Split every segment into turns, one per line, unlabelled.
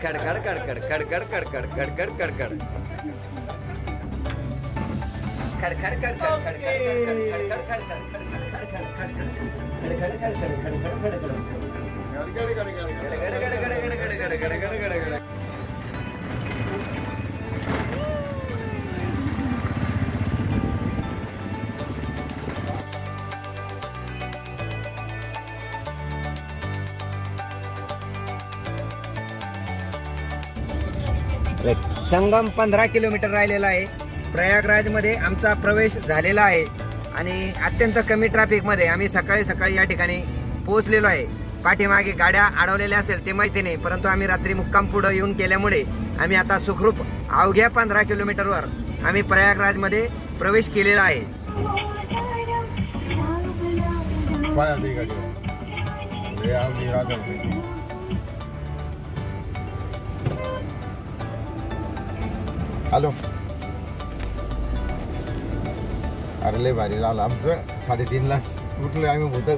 खड खड खड खड खड खड खड खड खड खड खड खड खड खड खड खड खड संगम 15 किलोमीटर राहिलेला आहे. प्रयागराज मध्ये आमचा प्रवेश झालेला आहे आणि अत्यंत कमी ट्रॅफिक मध्ये आम्ही सकाळी या ठिकाणी पोहोचलेलो आहे. पाठीमागे गाड्या अडवलेल्या असेल ते माहिती नाही, परंतु आम्ही रात्री मुक्काम पुढे येऊन केल्यामुळे आम्ही आता सुखरूप अवघ्या 15 किलोमीटरवर आम्ही प्रयागराज मध्ये प्रवेश केलेला आहे.
हॅलो, अरे लय भारी झालं आमचं. 3:30ला उठलो आम्ही होतं.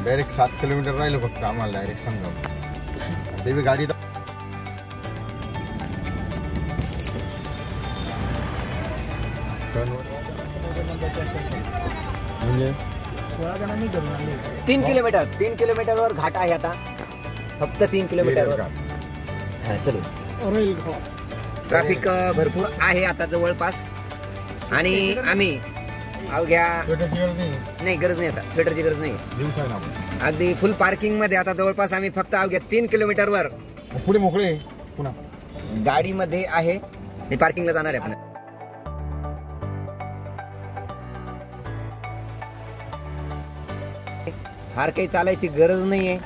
डायरेक्ट 7 किलोमीटर राहिलं फक्त आम्हाला डायरेक्ट संगम. ते बी गाडी म्हणजे
16 जणांनी धरून आणले.
3 किलोमीटरवर घाट आहे आता, फक्त 3 किलोमीटरवर. हा चलो. ट्रॅफिक भरपूर आहे आता जवळपास आणि आम्ही अवघ्या नाही गरज नाही, आता स्वेटरची गरज नाही. अगदी फुल पार्किंग मध्ये आता जवळपास आम्ही फक्त अवघ्या 3 किलोमीटरवर
पुढे मोकळे पुन्हा
गाडीमध्ये आहे आणि पार्किंगला जाणार आहे आपण. फार काही चालायची गरज नाहीये.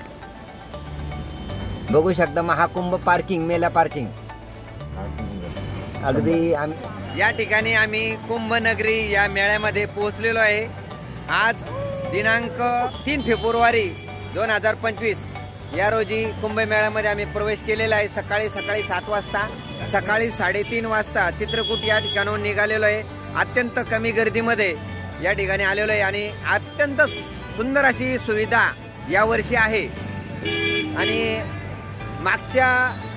बघू शकता महाकुंभ पार्किंग, मेला पार्किंग. अगदी या ठिकाणी आम्ही कुंभनगरी या मेळ्यामध्ये पोहोचलेलो आहे. आज दिनांक 3 फेब्रुवारी 2025 या रोजी कुंभमेळ्यामध्ये आम्ही प्रवेश केलेला आहे. सकाळी 7 वाजता, सकाळी 3:30 वाजता चित्रकूट या ठिकाणाहून निघालेलो आहे. अत्यंत कमी गर्दीमध्ये या ठिकाणी आलेलो आहे आणि अत्यंत सुंदर अशी सुविधा यावर्षी आहे. आणि मागच्या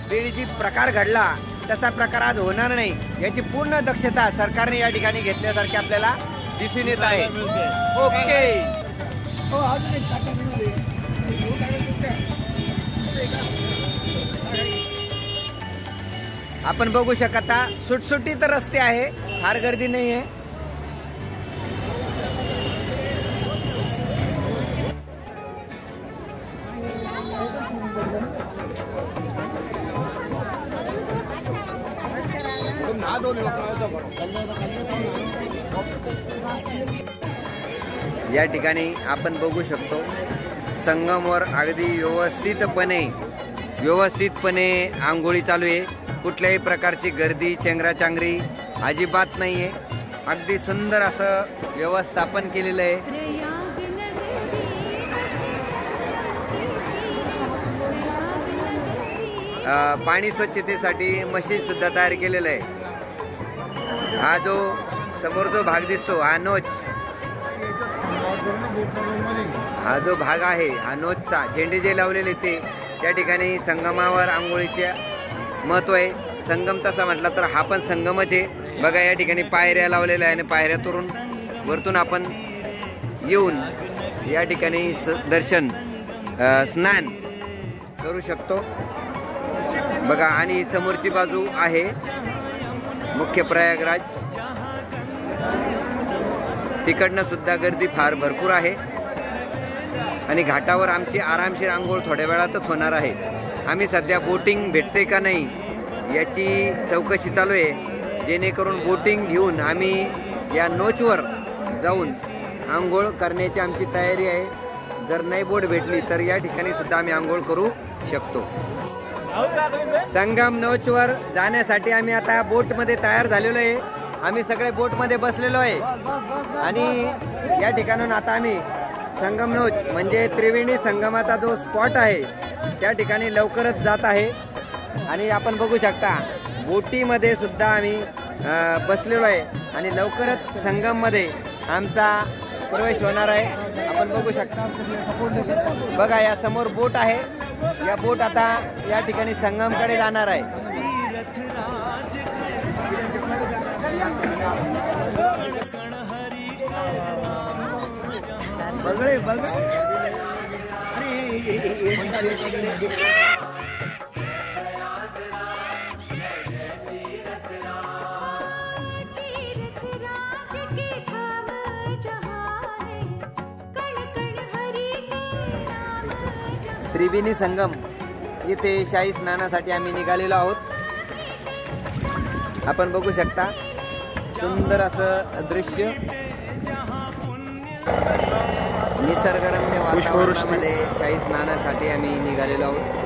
वेळी जी प्रकार घडला तसा प्रकार आज होणार नाही याची पूर्ण दक्षता सरकारने या ठिकाणी घेतल्यासारखी आपल्याला दिसून येत आहे. ओके, आपण बघू शकता सुटसुटीत रस्ते आहे, फार गर्दी नाही आहे. या ठिकाणी आपण बघू शकतो संगमवर अगदी व्यवस्थितपणे आंघोळी चालू आहे. कुठल्याही प्रकारची गर्दी चेंगराचेंगरी अजिबात नाहीये. अगदी सुंदर असं व्यवस्थापन केलेलं आहे. पाणी स्वच्छतेसाठी मशीन सुद्धा तयार केलेलं आहे. हा जो समोर जो भाग दिसतो हा जो भाग आहे हा नोचचा झेंडे जे लावलेले ते त्या ठिकाणी संगमावर आंघोळीचे महत्व आहे. संगम तसा म्हटला तर हा पण संगमच आहे. बघा या ठिकाणी पायऱ्या लावलेल्या आहे आणि पायऱ्यातून वरतून आपण येऊन या ठिकाणी दर्शन स्नान करू शकतो. बघा आणि समोरची बाजू आहे मुख्य प्रयागराज. तिकडनं सुद्धा गर्दी फार भरपूर आहे आणि घाटावर आमची आरामशीर आंघोळ थोड्या वेळातच होणार आहे. आम्ही सध्या बोटिंग भेटते का नाही याची चौकशी चालू आहे, जेणेकरून बोटिंग घेऊन आम्ही या नोचवर जाऊन आंघोळ करण्याची आमची तयारी आहे. जर नाही बोट भेटली तर या ठिकाणी सुद्धा आम्ही आंघोळ करू शकतो. संगम नोचवर जाण्यासाठी आम्ही आता बोटमध्ये तयार झालेलो आहे. आम्ही सगळे बोटमध्ये बसलेलो आहे आणि या ठिकाणून आता आम्ही संगम नोच म्हणजे त्रिवेणी संगमाचा जो स्पॉट आहे त्या ठिकाणी लवकरच जात आहे. आणि आपण बघू शकता बोटीमध्ये सुद्धा आम्ही बसलेलो आहे आणि लवकरच संगममध्ये आमचा प्रवेश होणार आहे. आपण बघू शकता. बघा या समोर बोट आहे, या बोट आता या ठिकाणी संगमकडे जाणार आहे. त्रिवेणी संगम येथे शाही स्नानासाठी आम्ही निघालेलो आहोत. आपण बघू शकता सुंदर असं दृश्य, निसर्गरम्य वातावरणामध्ये शाही स्नानासाठी आम्ही निघालेलो आहोत.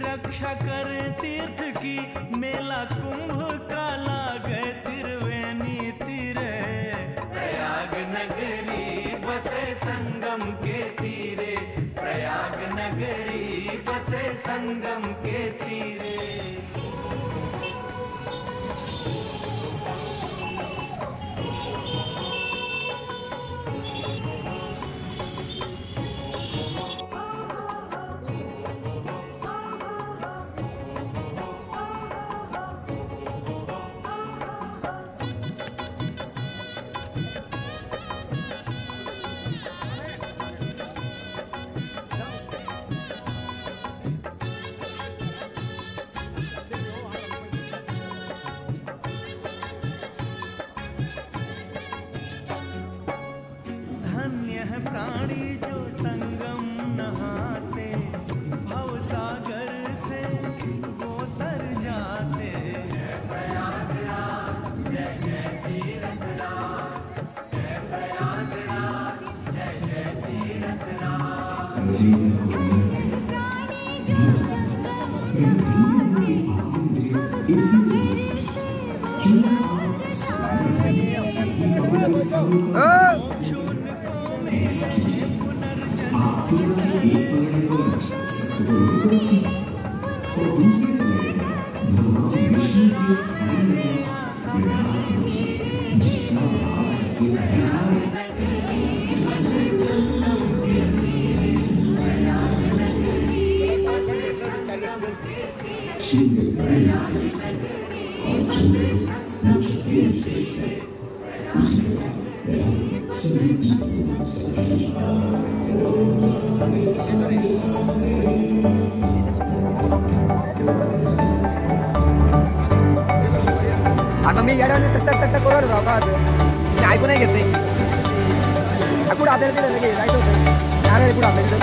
रक्षा करे तीर्थ की, मेला कुंभ का लागे त्रिवेणी तीरे। प्रयाग नगरी बसे संगम के तीरे, प्रयाग नगरी बसे संगम के तीरे। धन्य है प्राणी जो संगम नहाते, भव सागर से वो तर जाते। जय प्रयागराज जय जय तीर्थराज, जय प्रयागराज जय जय तीर्थराज।
आता मी येड्याने टक टक टक टक करू राव का मी ऐकू नाही घेत नाही. कुठं आपल्याला जायचं होतं कुठं आपल्याला